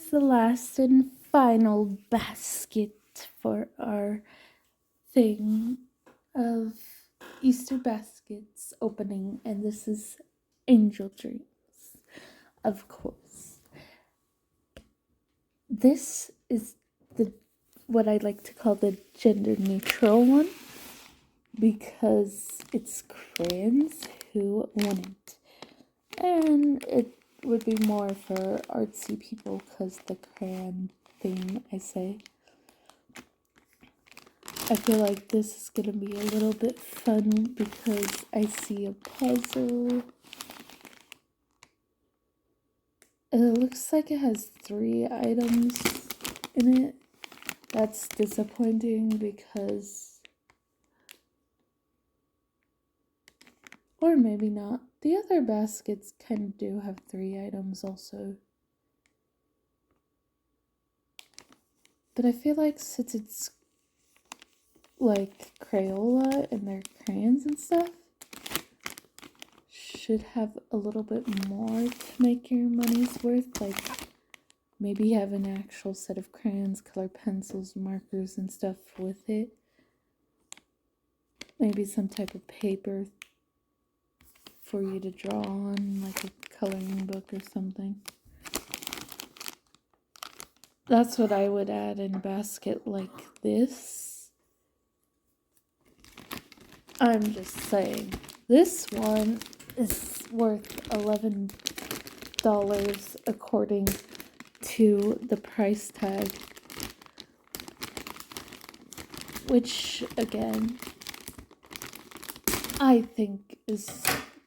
is the last and final basket for our thing of Easter baskets opening, and this is Angel Dreams, of course. This is what I like to call the gender neutral one, because it's crayons. Who wouldn't? And it would be more for artsy people because the crayon theme, I say. I feel like this is going to be a little bit fun because I see a puzzle. It looks like it has 3 items in it. That's disappointing because... or maybe not. The other baskets kind of do have 3 items also. But I feel like since it's like Crayola and their crayons and stuff, should have a little bit more to make your money's worth. Like maybe have an actual set of crayons, color pencils, markers and stuff with it. Maybe some type of paper for you to draw on, like a coloring book or something. That's what I would add in a basket like this. I'm just saying. This one is worth $11 according to the price tag. Which, again, I think is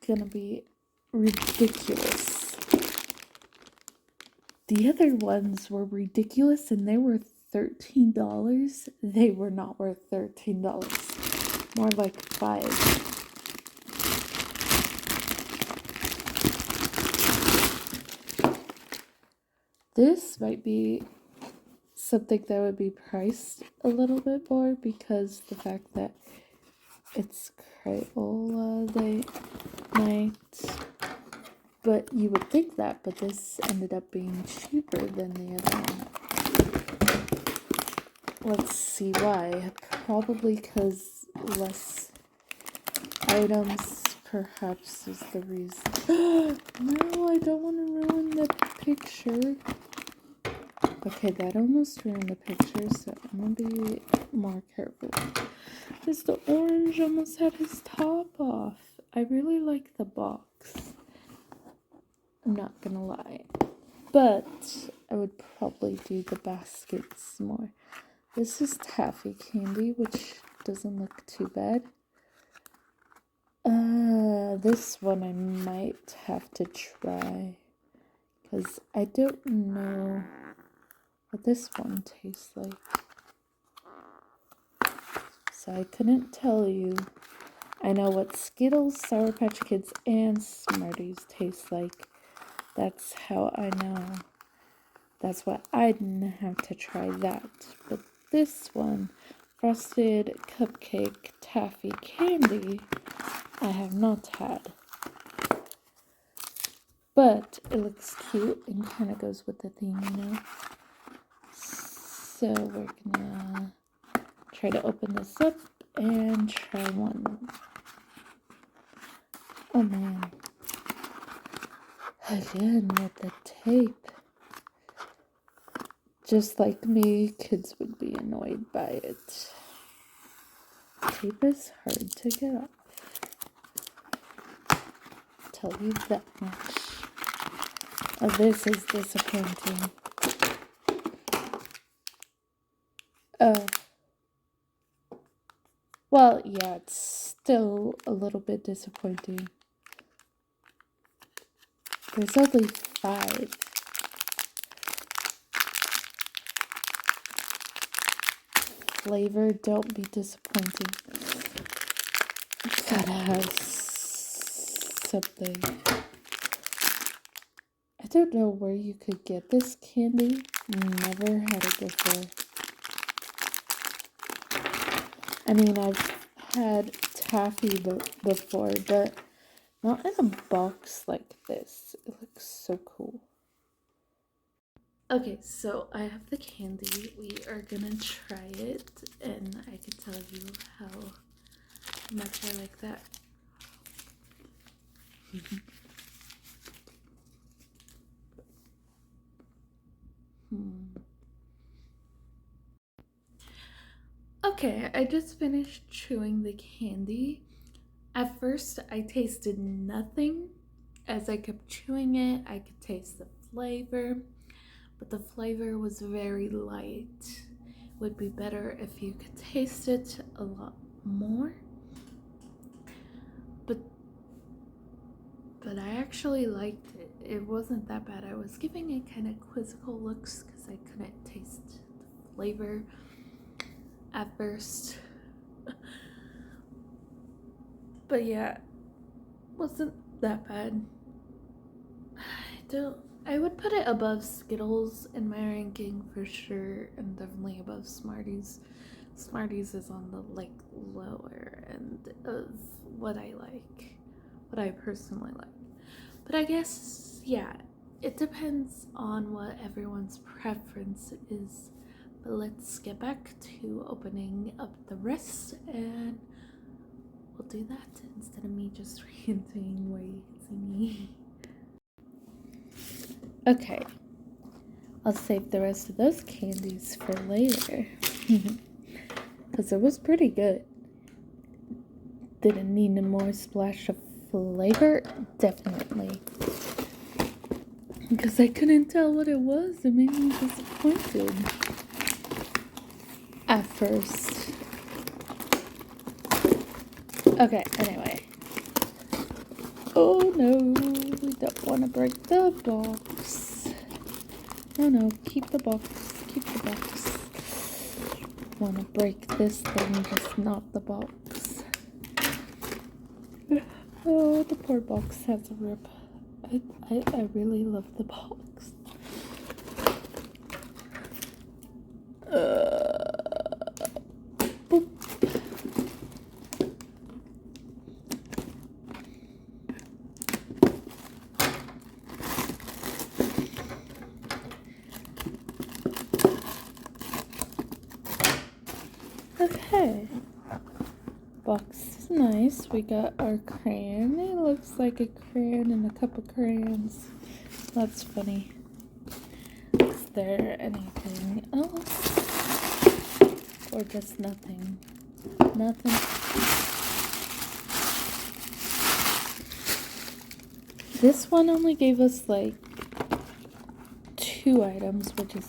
gonna be ridiculous. The other ones were ridiculous and they were $13. They were not worth $13. More like $5. This might be something that would be priced a little bit more because the fact that it's Crayola, they might... But you would think that, but this ended up being cheaper than the other one. Let's see why. Probably because less items, perhaps, is the reason. No, I don't want to ruin the picture. Okay, that almost ruined the picture, so I'm going to be more careful. Because the orange almost had his top off. I really like the box. I'm not gonna lie, but I would probably do the baskets more. This is taffy candy, which doesn't look too bad. This one I might have to try, because I don't know what this one tastes like. So I couldn't tell you. I know what Skittles, Sour Patch Kids, and Smarties taste like. That's how I know. That's why I didn't have to try that. But this one, Frosted Cupcake Taffy Candy, I have not had. But it looks cute and kind of goes with the theme, you know? So we're gonna try to open this up and try one. Oh man. Again with the tape. Just like me, kids would be annoyed by it. Tape is hard to get off. I'll tell you that much. Oh, this is disappointing. Oh. Well, yeah, it's still a little bit disappointing. There's only 5. Flavor, don't be disappointing. Gotta have something. I don't know where you could get this candy. Never had it before. I mean, I've had taffy before, but not in a box like this. It looks so cool. Okay, so I have the candy. We are gonna try it, and I can tell you how much I like that. Okay, I just finished chewing the candy. At first, I tasted nothing. As I kept chewing it, I could taste the flavor, but the flavor was very light. Would be better if you could taste it a lot more. But I actually liked it. It wasn't that bad. I was giving it kind of quizzical looks because I couldn't taste the flavor at first. But yeah, wasn't that bad. I would put it above Skittles in my ranking for sure, and definitely above Smarties. Smarties is on the like lower end of what I like, what I personally like. But I guess, yeah, it depends on what everyone's preference is. But let's get back to opening up the rest, and we'll do that instead of me just ranting way me. Okay, I'll save the rest of those candies for later. Because it was pretty good. Didn't need a more splash of flavor? Definitely. Because I couldn't tell what it was. It made me disappointed. At first. Okay, anyway. Oh no, we don't want to break the box. No, keep the box. Keep the box. Want to break this thing, just not the box. Oh, the poor box has a rip. I really love the box. Boop. Okay. Box is nice. We got our crayon. It looks like a crayon and a cup of crayons. That's funny. Is there anything else? Or just nothing? Nothing. This one only gave us like 2 items, which is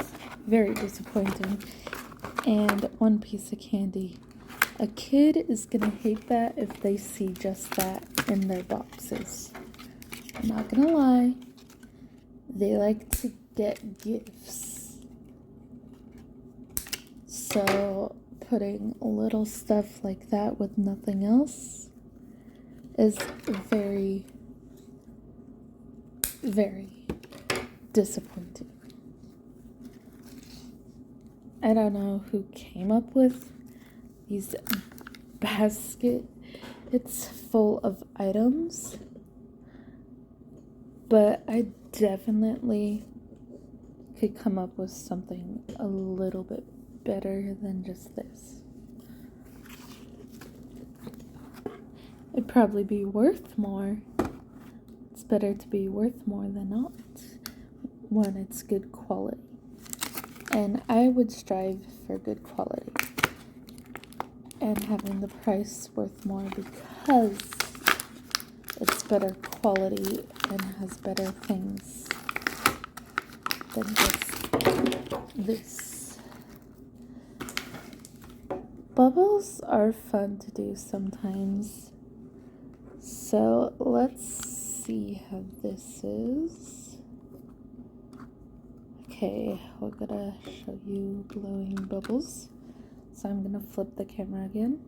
very disappointing. And 1 piece of candy. A kid is gonna hate that if they see just that in their boxes. I'm not gonna lie. They like to get gifts. So putting little stuff like that with nothing else is very, very disappointing. I don't know who came up with these Baskett. It's full of items, but I definitely could come up with something a little bit better than just this. It'd probably be worth more. It's better to be worth more than not when it's good quality. And I would strive for good quality and having the price worth more because it's better quality and has better things than just this. Bubbles are fun to do sometimes. So let's see how this is. Okay, we're gonna show you blowing bubbles. So I'm gonna flip the camera again.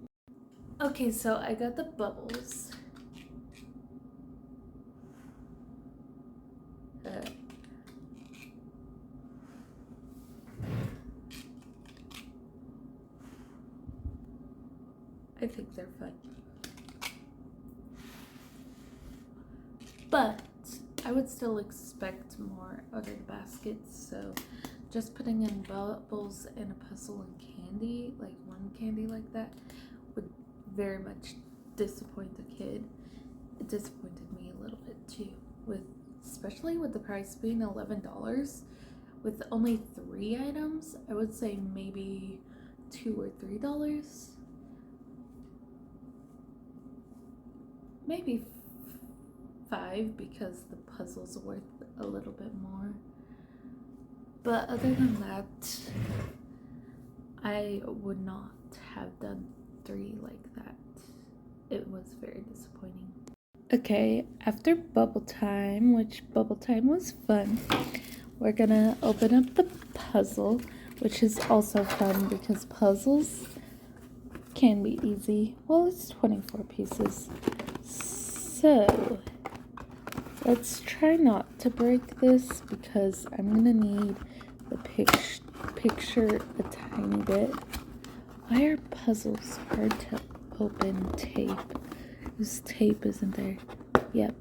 Okay, so I got the bubbles. I think they're fun. But I would still expect more out of the baskets, so just putting in bubbles and a puzzle and candy, like one candy like that, would very much disappoint the kid. It disappointed me a little bit too, especially with the price being $11. With only 3 items, I would say maybe $2 or $3. Maybe 5 because the puzzle's worth a little bit more. But other than that, I would not have done 3 like that. It was very disappointing. Okay, after bubble time, which bubble time was fun, we're gonna open up the puzzle, which is also fun because puzzles can be easy. Well, it's 24 pieces. So, let's try not to break this because I'm gonna need the picture a tiny bit. Why are puzzles hard to open? Tape. This tape isn't there. Yep.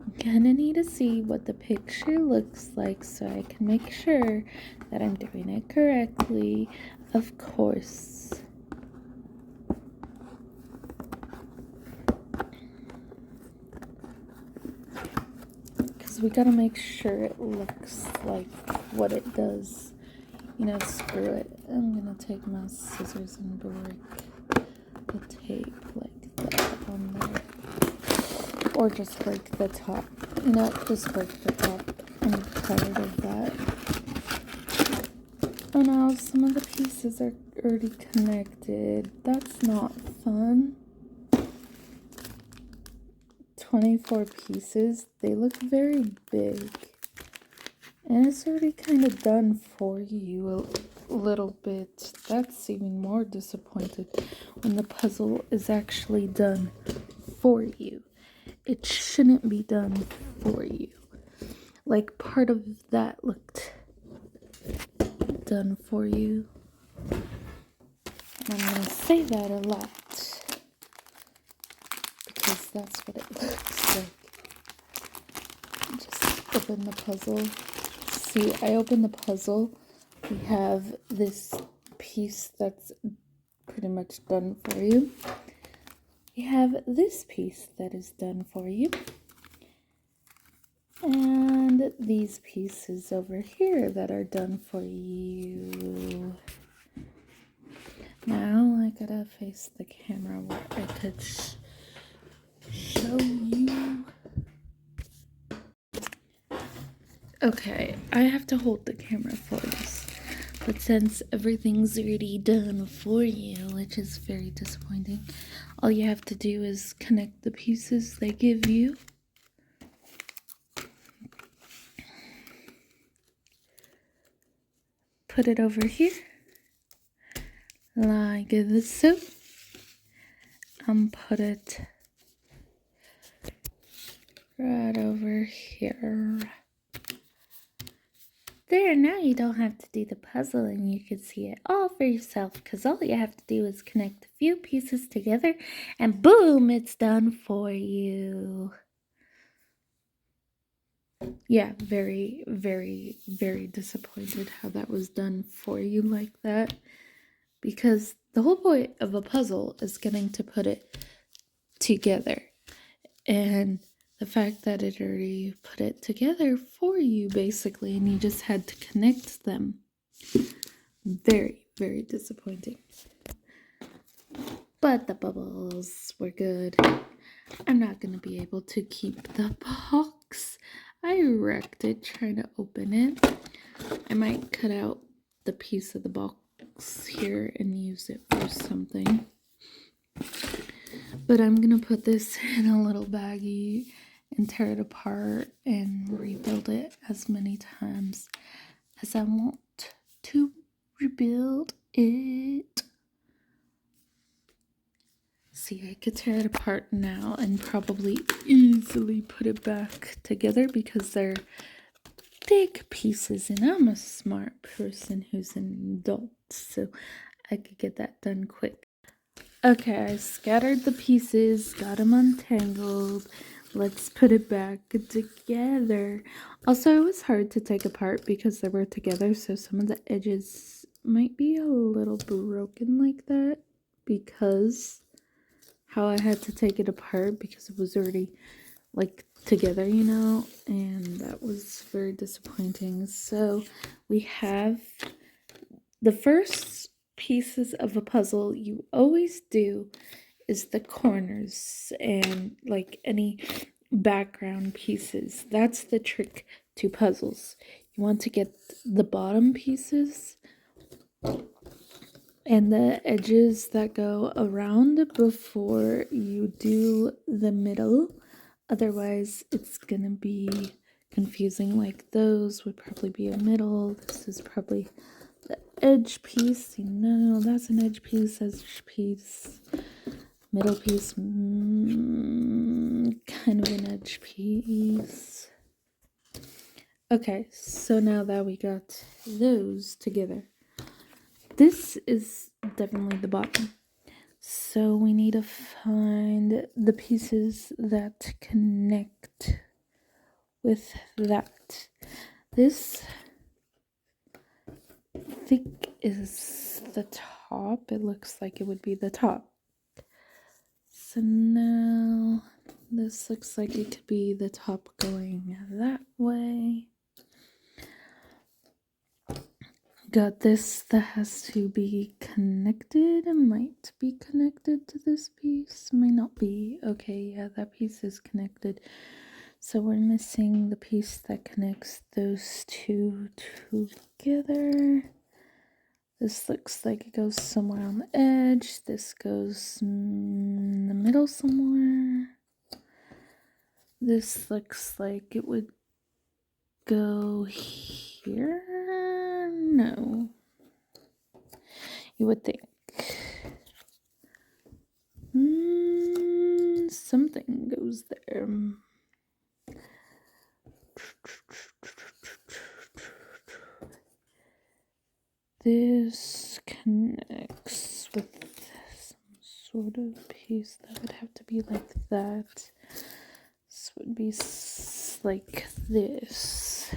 I'm gonna need to see what the picture looks like so I can make sure that I'm doing it correctly. Of course. Because we gotta make sure it looks like what it does. You know, screw it. I'm gonna take my scissors and break the tape like that on there. Or just break the top. You know, just break the top. I'm tired of that. Oh no, some of the pieces are already connected. That's not fun. 24 pieces. They look very big. And it's already kind of done for you a little bit. That's even more disappointed when the puzzle is actually done for you. It shouldn't be done for you. Like part of that looked done for you. And I'm going to say that a lot because that's what it looks like. Just open the puzzle. See, I opened the puzzle. We have this piece that's pretty much done for you. We have this piece that is done for you. And these pieces over here that are done for you. Now I gotta face the camera where I could show you. Okay, I have to hold the camera for this. But since everything's already done for you, which is very disappointing, all you have to do is connect the pieces they give you. Put it over here, like this, and put it right over here. There, now you don't have to do the puzzle and you can see it all for yourself because all you have to do is connect a few pieces together and boom, it's done for you. Yeah, very, very, very disappointed how that was done for you like that. Because the whole point of a puzzle is getting to put it together. And the fact that it already put it together for you, basically, and you just had to connect them. Very, very disappointing. But the bubbles were good. I'm not going to be able to keep the box. I wrecked it trying to open it. I might cut out the piece of the box here and use it for something. But I'm going to put this in a little baggie and tear it apart and rebuild it as many times as I want to rebuild it. See, I could tear it apart now and probably easily put it back together because they're big pieces and I'm a smart person who's an adult, so I could get that done quick. Okay, I scattered the pieces, got them untangled. let's put it back together. Also, it was hard to take apart because they were together, so some of the edges might be a little broken like that because how I had to take it apart because it was already like together, you know, and that was very disappointing. So we have the first pieces of a puzzle you always do is the corners and like any background pieces. That's the trick to puzzles. You want to get the bottom pieces and the edges that go around before you do the middle. Otherwise, it's gonna be confusing. Like those would probably be a middle. This is probably the edge piece. You know, that's an edge piece, middle piece, kind of an edge piece. Okay, so now that we got those together, this is definitely the bottom. So we need to find the pieces that connect with that. This I think is the top. It looks like it would be the top. So now this looks like it could be the top going that way. Got this that has to be connected. It might be connected to this piece. Might not be. Okay, yeah, that piece is connected. So we're missing the piece that connects those two together. This looks like it goes somewhere on the edge. This goes in the middle somewhere. This looks like it would go here. No. You would think. Something goes there. This connects with some sort of piece that would have to be like that. This would be like this.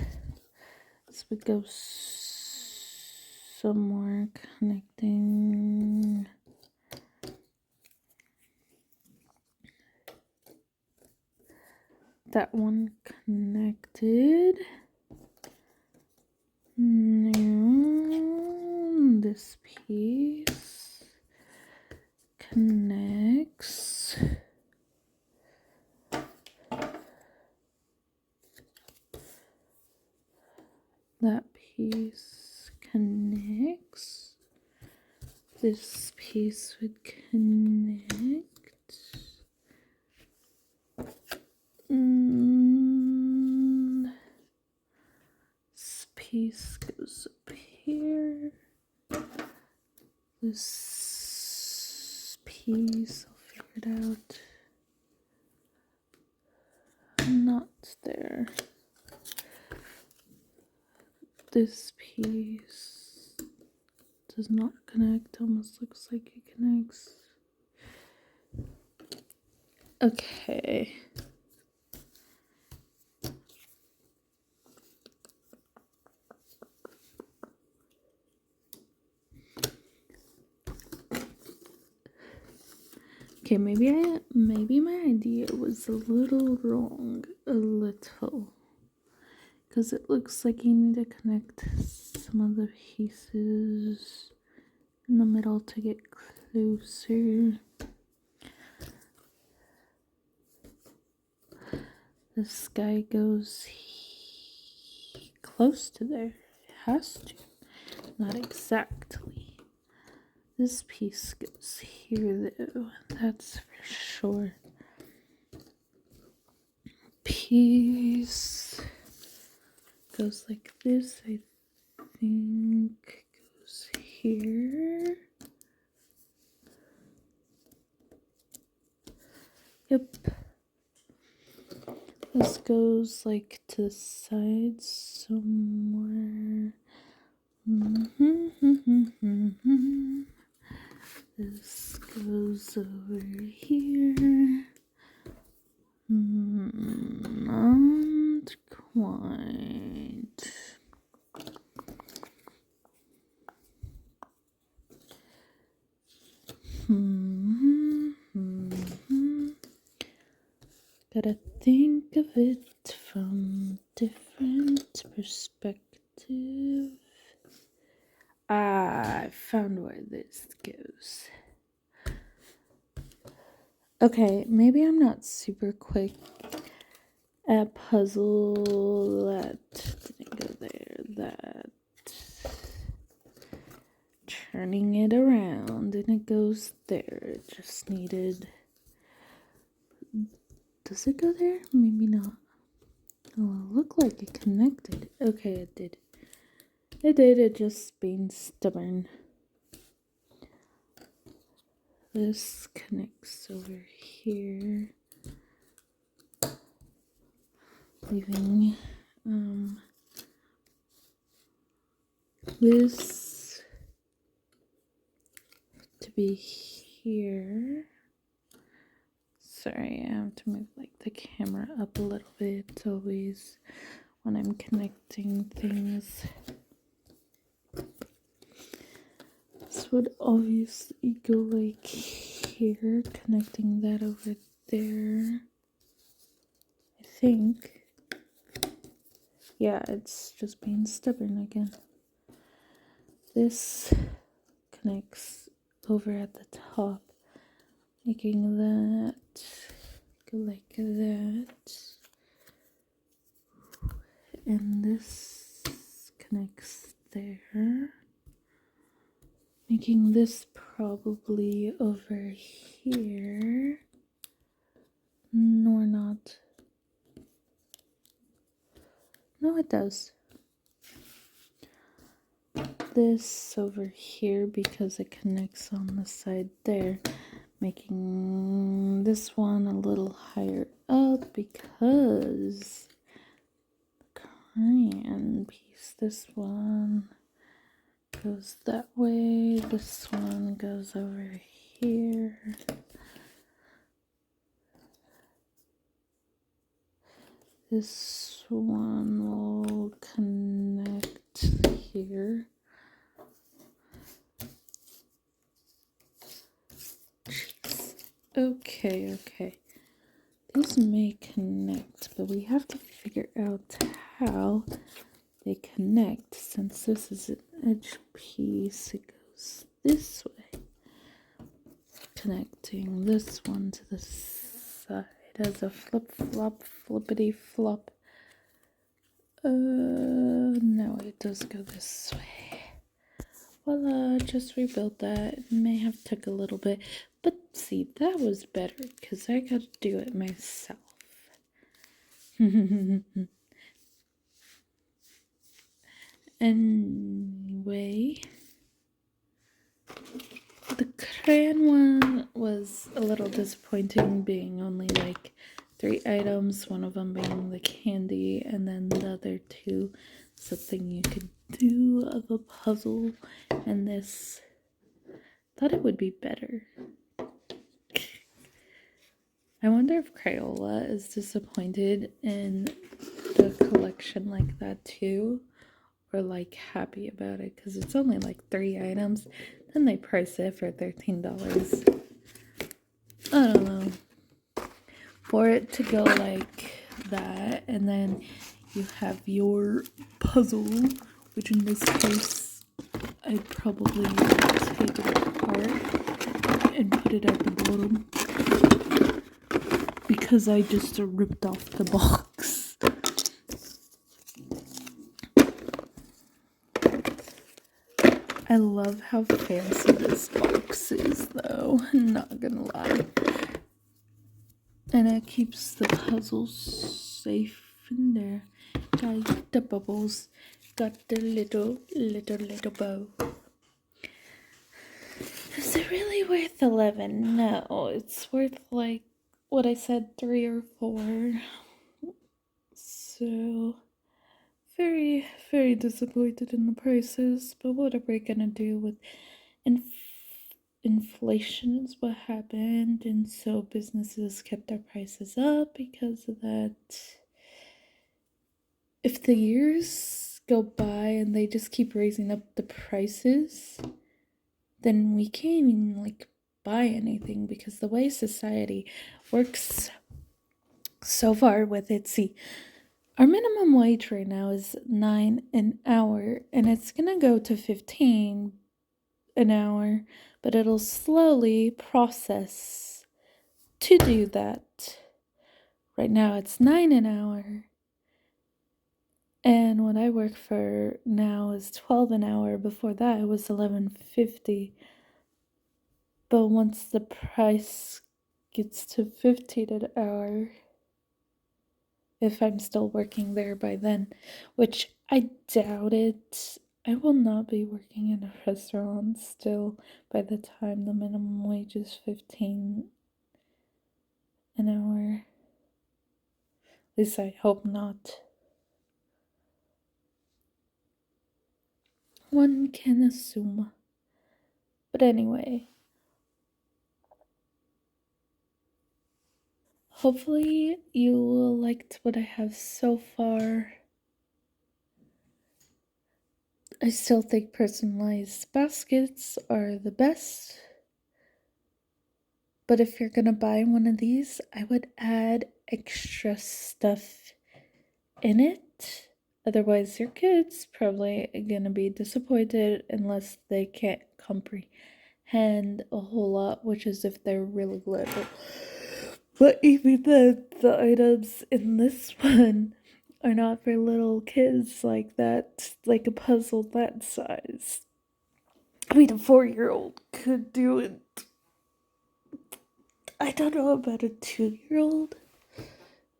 This would go somewhere connecting. That one connected. Now this piece connects. That piece connects. This piece would connect. This piece goes up here. This piece, I'll figure it out. Not there. This piece does not connect. Almost looks like it connects. Okay. Okay, maybe my idea was a little wrong. A little. Because it looks like you need to connect some of the pieces in the middle to get closer. This guy goes close to there. It has to. Not exactly. This piece goes here though. That's for sure. Piece goes like this, I think. Goes here. Yep. This goes like to the side somewhere. This goes over here. Gotta think of it from different perspective. I found where this goes. Okay, maybe I'm not super quick at puzzle. That didn't go there. That turning it around and it goes there. It just needed. Does it go there? Maybe not. Oh, it looked like it connected. Okay, it did. It did. It just being stubborn. This connects over here. Leaving this to be here. Sorry, I have to move like the camera up a little bit always when I'm connecting things. This would obviously go like here, connecting that over there. I think. Yeah, it's just being stubborn again. This connects over at the top, making that go like that. And this connects there, making this probably over here. Nor not. No, it does. This over here because it connects on the side there, making this one a little higher up because the crayon piece, this one goes that way, this one goes over here. This one will connect here. Jeez. Okay. These may connect, but we have to figure out how they connect. Since this is an edge piece, it goes this way. Connecting this one to the side as a flip-flop, flippity-flop. No, it does go this way. Voila, just rebuilt that. It may have took a little bit, but see, that was better because I got to do it myself. Anyway, the crayon one was a little disappointing, being only like 3 items, one of them being the candy, and then the other 2 something you could do of a puzzle. And this, thought it would be better. I wonder if Crayola is disappointed in the collection like that too, or like happy about it because it's only like 3 items. Then they price it for $13. I don't know. For it to go like that, and then you have your puzzle, which in this case I'd probably take it apart and put it at the bottom because I just ripped off the box. I love how fancy this box is though, not gonna lie. And it keeps the puzzles safe in there. Got the bubbles, got the little bow. Is it really worth 11? No, it's worth like what I said, 3 or 4. So very, very disappointed in the prices, but what are we gonna do with inflation is what happened, and so businesses kept their prices up because of that. If the years go by and they just keep raising up the prices, then we can't even like buy anything, because the way society works so far with it. See, our minimum wage right now is 9 an hour, and it's gonna go to 15 an hour, but it'll slowly process to do that. Right now it's 9 an hour, and what I work for now is 12 an hour. Before that it was 11.50. But once the price gets to 15 an hour, if I'm still working there by then, which I doubt it, I will not be working in a restaurant still by the time the minimum wage is 15 an hour. At least I hope not. One can assume. But anyway, hopefully you liked what I have so far. I still think personalized baskets are the best. But if you're gonna buy one of these, I would add extra stuff in it. Otherwise, your kid's probably gonna be disappointed unless they can't comprehend a whole lot, which is if they're really little. But even then, the items in this one are not for little kids like that, like a puzzle that size. I mean, a 4-year-old could do it. I don't know about a 2-year-old.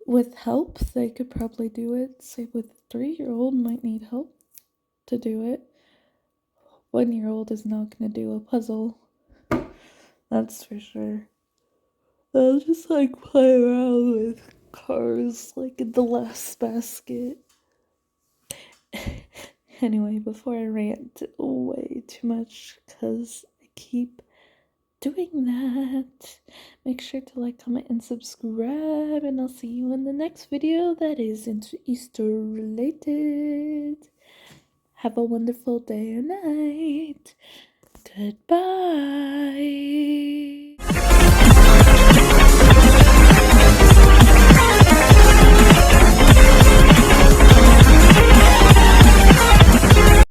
With help, they could probably do it. Same with a 3-year-old, might need help to do it. 1-year-old is not gonna do a puzzle. That's for sure. I'll just like play around with cars like in the last basket. Anyway, before I rant way too much, because I keep doing that, make sure to like, comment, and subscribe, and I'll see you in the next video that isn't Easter related. Have a wonderful day or night. Goodbye.